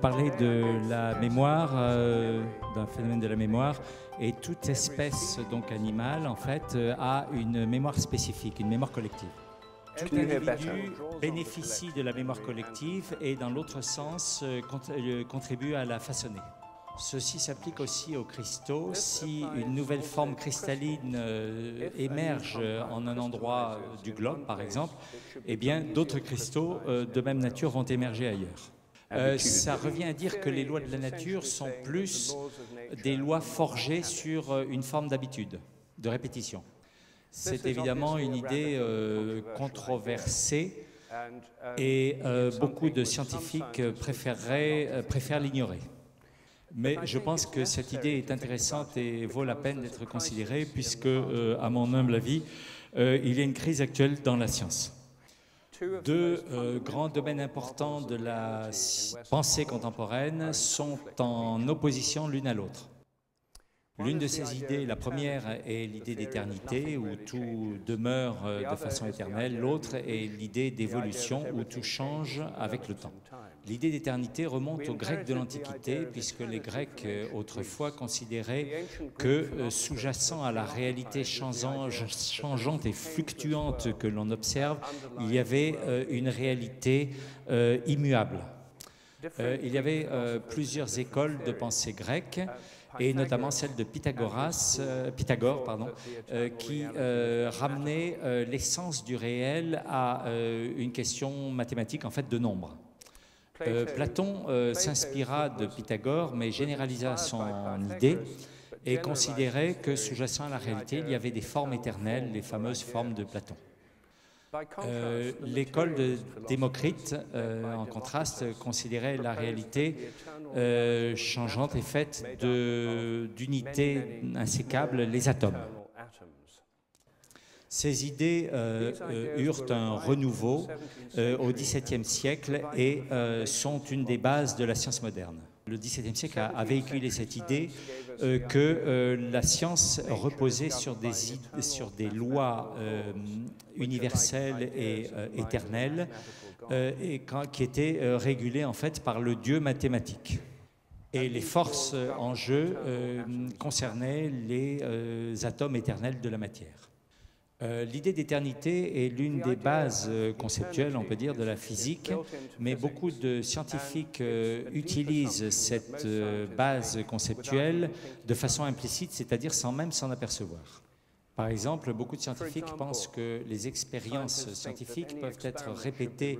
parler de la mémoire, d'un phénomène de la mémoire, et toute espèce donc animale en fait a une mémoire spécifique, une mémoire collective. Tout individu bénéficie de la mémoire collective et dans l'autre sens contribue à la façonner. Ceci s'applique aussi aux cristaux. Si une nouvelle forme cristalline émerge en un endroit du globe, par exemple, eh bien d'autres cristaux de même nature vont émerger ailleurs. Ça revient à dire que les lois de la nature sont plus des lois forgées sur une forme d'habitude, de répétition. C'est évidemment une idée controversée et beaucoup de scientifiques préfèrent l'ignorer. Mais je pense que cette idée est intéressante et vaut la peine d'être considérée puisque, à mon humble avis, il y a une crise actuelle dans la science. Deux grands domaines importants de la pensée contemporaine sont en opposition l'une à l'autre. L'une de ces idées, la première est l'idée d'éternité, où tout demeure de façon éternelle. L'autre est l'idée d'évolution, où tout change avec le temps. L'idée d'éternité remonte aux Grecs de l'Antiquité, puisque les Grecs, autrefois, considéraient que, sous-jacent à la réalité changeante et fluctuante que l'on observe, il y avait une réalité immuable. Il y avait plusieurs écoles de pensée grecques, et notamment celle de Pythagore, qui ramenait l'essence du réel à une question mathématique, en fait, de nombre. Platon s'inspira de Pythagore, mais généralisa son idée et considérait que, sous-jacent à la réalité, il y avait des formes éternelles, les fameuses formes de Platon. L'école de Démocrite, en contraste, considérait la réalité changeante et faite d'unités insécables, les atomes. Ces idées eurent un renouveau au XVIIe siècle et sont une des bases de la science moderne. Le XVIIe siècle a véhiculé cette idée que la science reposait sur des lois universelles et éternelles qui étaient régulées en fait par le dieu mathématique. Et les forces en jeu concernaient les atomes éternels de la matière. L'idée d'éternité est l'une des bases conceptuelles, on peut dire, de la physique, mais beaucoup de scientifiques utilisent cette base conceptuelle de façon implicite, c'est-à-dire sans même s'en apercevoir. Par exemple, beaucoup de scientifiques pensent que les expériences scientifiques peuvent être répétées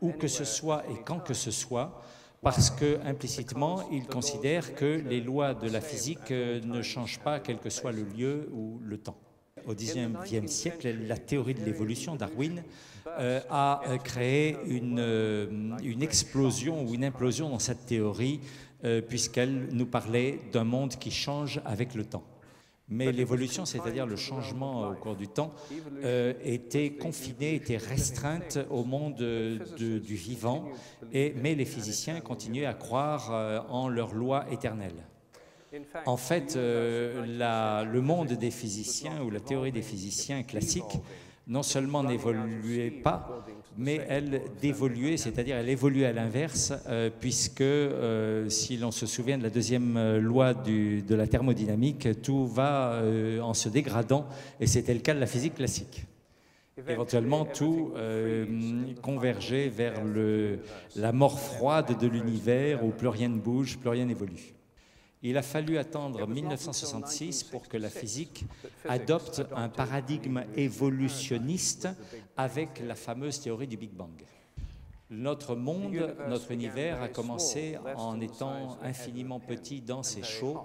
où que ce soit et quand que ce soit, parce que implicitement, ils considèrent que les lois de la physique ne changent pas, quel que soit le lieu ou le temps. Au XIXe siècle, la théorie de l'évolution, Darwin, a créé une explosion ou une implosion dans cette théorie, puisqu'elle nous parlait d'un monde qui change avec le temps. Mais l'évolution, c'est-à-dire le changement au cours du temps, était confinée, était restreinte au monde du vivant, mais les physiciens continuaient à croire en leurs lois éternelles. En fait, le monde des physiciens ou la théorie des physiciens classiques non seulement n'évoluait pas, mais elle dévoluait, c'est-à-dire elle évoluait à l'inverse, puisque si l'on se souvient de la deuxième loi de la thermodynamique, tout va en se dégradant, et c'était le cas de la physique classique. Éventuellement, tout convergeait vers la mort froide de l'univers où plus rien ne bouge, plus rien n'évolue. Il a fallu attendre 1966 pour que la physique adopte un paradigme évolutionniste avec la fameuse théorie du Big Bang. Notre monde, notre univers a commencé en étant infiniment petit, dense et chaud.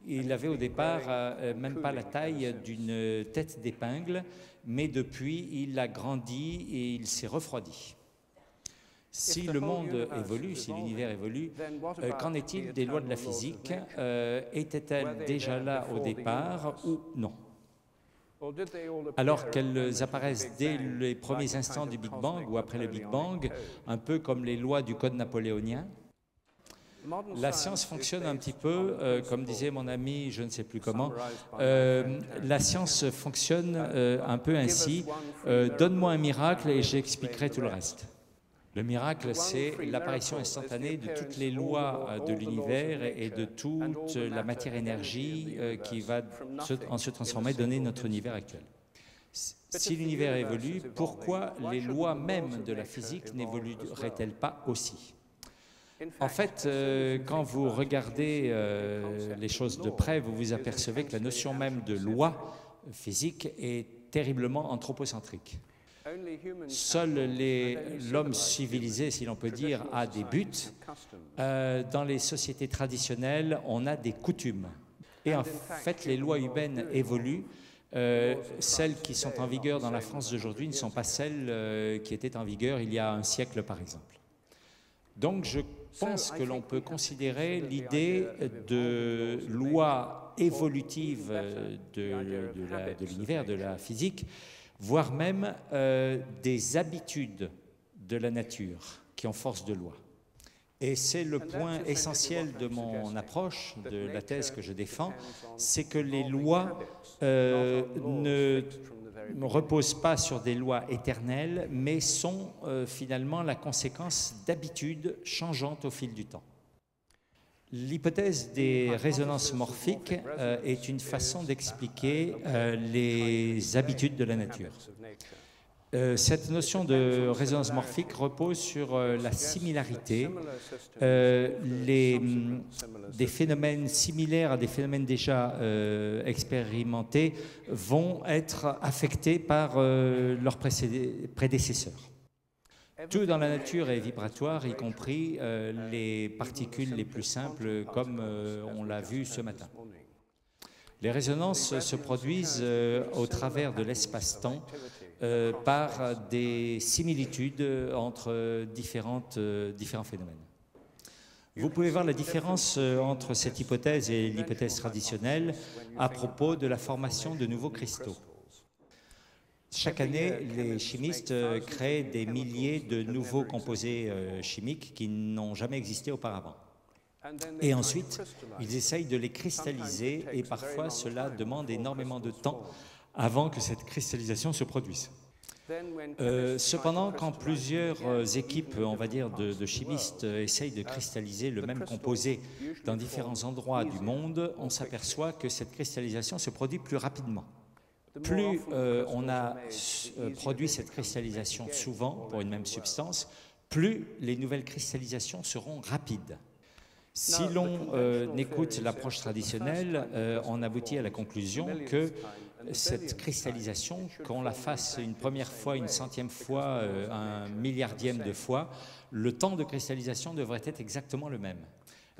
Il avait au départ même pas la taille d'une tête d'épingle, mais depuis il a grandi et il s'est refroidi. Si le monde évolue, si l'univers évolue, qu'en est-il des lois de la physique? Étaient-elles déjà là au départ ou non? Alors qu'elles apparaissent dès les premiers instants du Big Bang ou après le Big Bang, un peu comme les lois du Code napoléonien, la science fonctionne un petit peu, comme disait mon ami, je ne sais plus comment, la science fonctionne un peu ainsi, donne-moi un miracle et j'expliquerai tout le reste. Le miracle, c'est l'apparition instantanée de toutes les lois de l'univers et de toute la matière-énergie qui va, en se transformer, donner notre univers actuel. Si l'univers évolue, pourquoi les lois même de la physique n'évolueraient-elles pas aussi? En fait, quand vous regardez les choses de près, vous vous apercevez que la notion même de loi physique est terriblement anthropocentrique. Seul l'homme civilisé, si l'on peut dire, a des buts. Dans les sociétés traditionnelles, on a des coutumes. Et en fait, les lois humaines évoluent. Celles qui sont en vigueur dans la France d'aujourd'hui ne sont pas celles qui étaient en vigueur il y a un siècle, par exemple. Donc, je pense que l'on peut considérer l'idée de loi évolutive de l'univers, de la physique, voire même des habitudes de la nature qui ont force de loi. Et c'est le point essentiel de mon approche, de la thèse que je défends, c'est que les lois ne reposent pas sur des lois éternelles, mais sont finalement la conséquence d'habitudes changeantes au fil du temps. L'hypothèse des résonances morphiques est une façon d'expliquer les habitudes de la nature. Cette notion de résonance morphique repose sur la similarité. Des phénomènes similaires à des phénomènes déjà expérimentés vont être affectés par leurs prédécesseurs. Tout dans la nature est vibratoire, y compris les particules les plus simples, comme on l'a vu ce matin. Les résonances se produisent au travers de l'espace-temps par des similitudes entre différents phénomènes. Vous pouvez voir la différence entre cette hypothèse et l'hypothèse traditionnelle à propos de la formation de nouveaux cristaux. Chaque année, les chimistes créent des milliers de nouveaux composés chimiques qui n'ont jamais existé auparavant. Et ensuite, ils essayent de les cristalliser et parfois cela demande énormément de temps avant que cette cristallisation se produise. Cependant, quand plusieurs équipes, on va dire, de chimistes essayent de cristalliser le même composé dans différents endroits du monde, on s'aperçoit que cette cristallisation se produit plus rapidement. Plus on a produit cette cristallisation souvent pour une même substance, plus les nouvelles cristallisations seront rapides. Si l'on écoute l'approche traditionnelle, on aboutit à la conclusion que cette cristallisation, qu'on la fasse une première fois, une centième fois, un milliardième de fois, le temps de cristallisation devrait être exactement le même.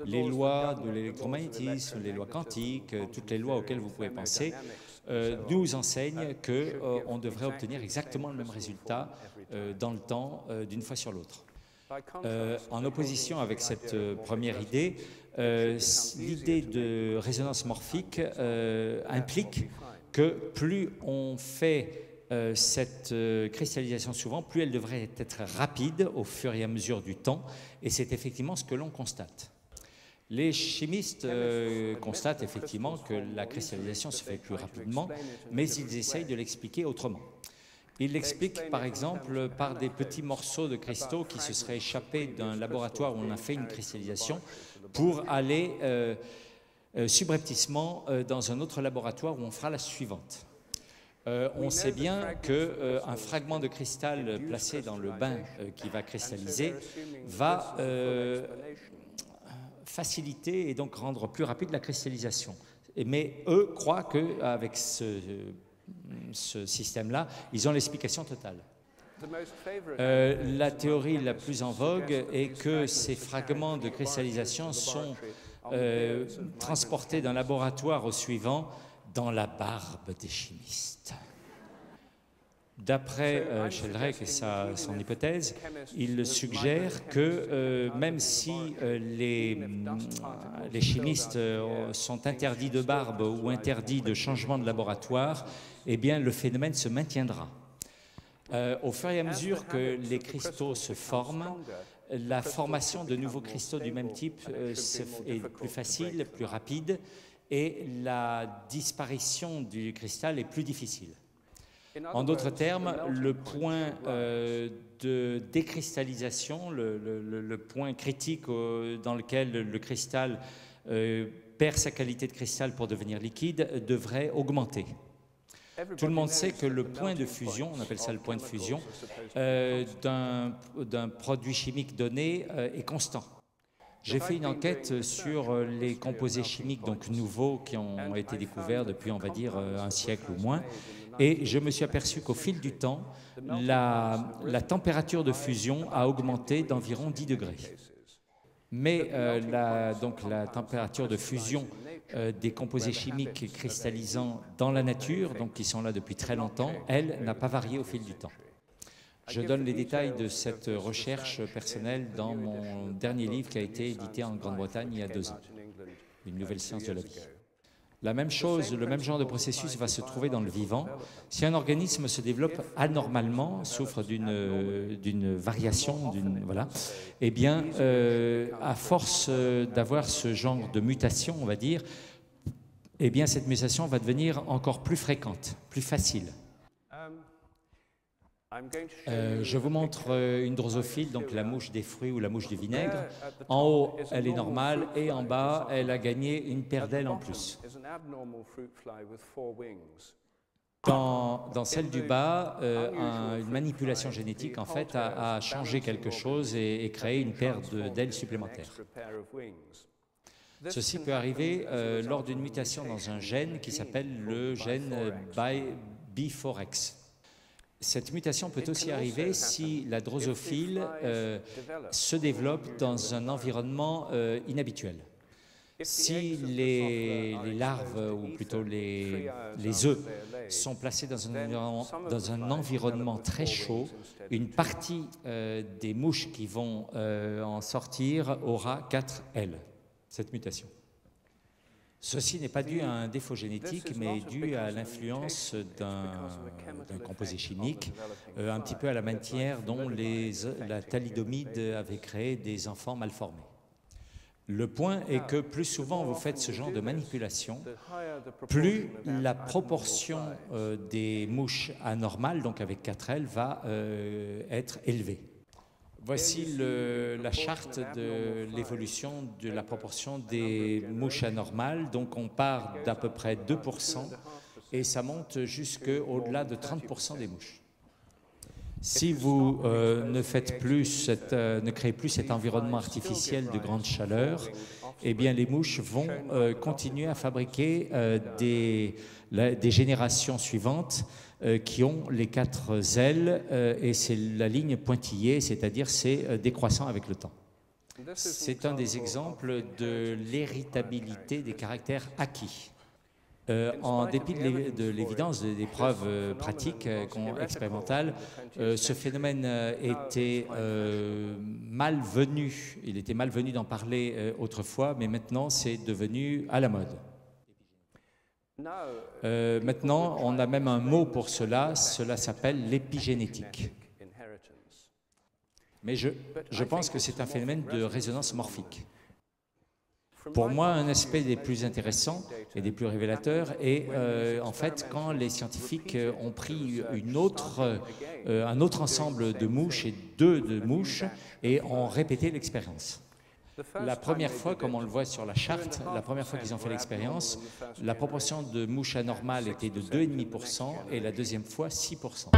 Les lois de l'électromagnétisme, les lois quantiques, toutes les lois auxquelles vous pouvez penser, nous enseignent qu'on devrait obtenir exactement le même résultat dans le temps d'une fois sur l'autre. En opposition avec cette première idée, l'idée de résonance morphique implique que plus on fait cette cristallisation souvent, plus elle devrait être rapide au fur et à mesure du temps, et c'est effectivement ce que l'on constate. Les chimistes constatent effectivement que la cristallisation se fait plus rapidement, mais ils essayent de l'expliquer autrement. Ils l'expliquent par exemple par des petits morceaux de cristaux qui se seraient échappés d'un laboratoire où on a fait une cristallisation pour aller subrepticement dans un autre laboratoire où on fera la suivante. On sait bien qu'un fragment de cristal placé dans le bain qui va cristalliser va faciliter et donc rendre plus rapide la cristallisation. Mais eux croient qu'avec ce système-là, ils ont l'explication totale. La théorie la plus en vogue est que ces fragments de cristallisation sont transportés d'un laboratoire au suivant dans la barbe des chimistes. D'après Sheldrake et son hypothèse, il suggère que même si les chimistes sont interdits de barbe ou interdits de changement de laboratoire, eh bien le phénomène se maintiendra. Au fur et à mesure que les cristaux se forment, la formation de nouveaux cristaux du même type est plus facile, plus rapide, et la disparition du cristal est plus difficile. En d'autres termes, le point de décristallisation, le point critique dans lequel le cristal perd sa qualité de cristal pour devenir liquide, devrait augmenter. Tout le monde sait que le point de fusion, on appelle ça le point de fusion, d'un produit chimique donné est constant. J'ai fait une enquête sur les composés chimiques donc nouveaux qui ont été découverts depuis, on va dire, un siècle ou moins, et je me suis aperçu qu'au fil du temps, la température de fusion a augmenté d'environ 10 degrés. Mais la température de fusion des composés chimiques cristallisants dans la nature, donc qui sont là depuis très longtemps, elle n'a pas varié au fil du temps. Je donne les détails de cette recherche personnelle dans mon dernier livre qui a été édité en Grande-Bretagne il y a 2 ans, Une nouvelle science de la vie. La même chose, le même genre de processus va se trouver dans le vivant. Si un organisme se développe anormalement, souffre d'une variation, voilà, eh bien, à force d'avoir ce genre de mutation, on va dire, eh bien, cette mutation va devenir encore plus fréquente, plus facile. Je vous montre une drosophile, donc la mouche des fruits ou la mouche du vinaigre. En haut, elle est normale et en bas, elle a gagné une paire d'ailes en plus. Dans celle du bas, une manipulation génétique en fait a changé quelque chose et créé une paire d'ailes supplémentaires. Ceci peut arriver lors d'une mutation dans un gène qui s'appelle le gène B4X. Cette mutation peut aussi arriver si la drosophile se développe dans un environnement inhabituel. Si les larves, ou plutôt les œufs, sont placés dans un environnement très chaud, une partie des mouches qui vont en sortir aura 4 ailes, cette mutation. Ceci n'est pas dû à un défaut génétique, mais dû à l'influence d'un composé chimique, un petit peu à la manière dont la thalidomide avait créé des enfants mal formés. Le point est que plus souvent vous faites ce genre de manipulation, plus la proportion des mouches anormales, donc avec 4 ailes, va être élevée. Voici la charte de l'évolution de la proportion des mouches anormales. Donc on part d'à peu près 2% et ça monte jusqu'au-delà de 30% des mouches. Si vous ne créez plus cet environnement artificiel de grande chaleur, eh bien les mouches vont continuer à fabriquer des générations suivantes qui ont les 4 ailes et c'est la ligne pointillée, c'est-à-dire c'est décroissant avec le temps. C'est un des exemples de l'héritabilité des caractères acquis. En dépit de l'évidence des preuves pratiques expérimentales, ce phénomène était malvenu. Il était malvenu d'en parler autrefois, mais maintenant c'est devenu à la mode. Maintenant, on a même un mot pour cela s'appelle l'épigénétique. Mais je pense que c'est un phénomène de résonance morphique. Pour moi, un aspect des plus intéressants et des plus révélateurs est en fait quand les scientifiques ont pris un autre ensemble de mouches et de mouches et ont répété l'expérience. La première fois, comme on le voit sur la charte, la première fois qu'ils ont fait l'expérience, la proportion de mouches anormales était de 2,5% et la deuxième fois 6%.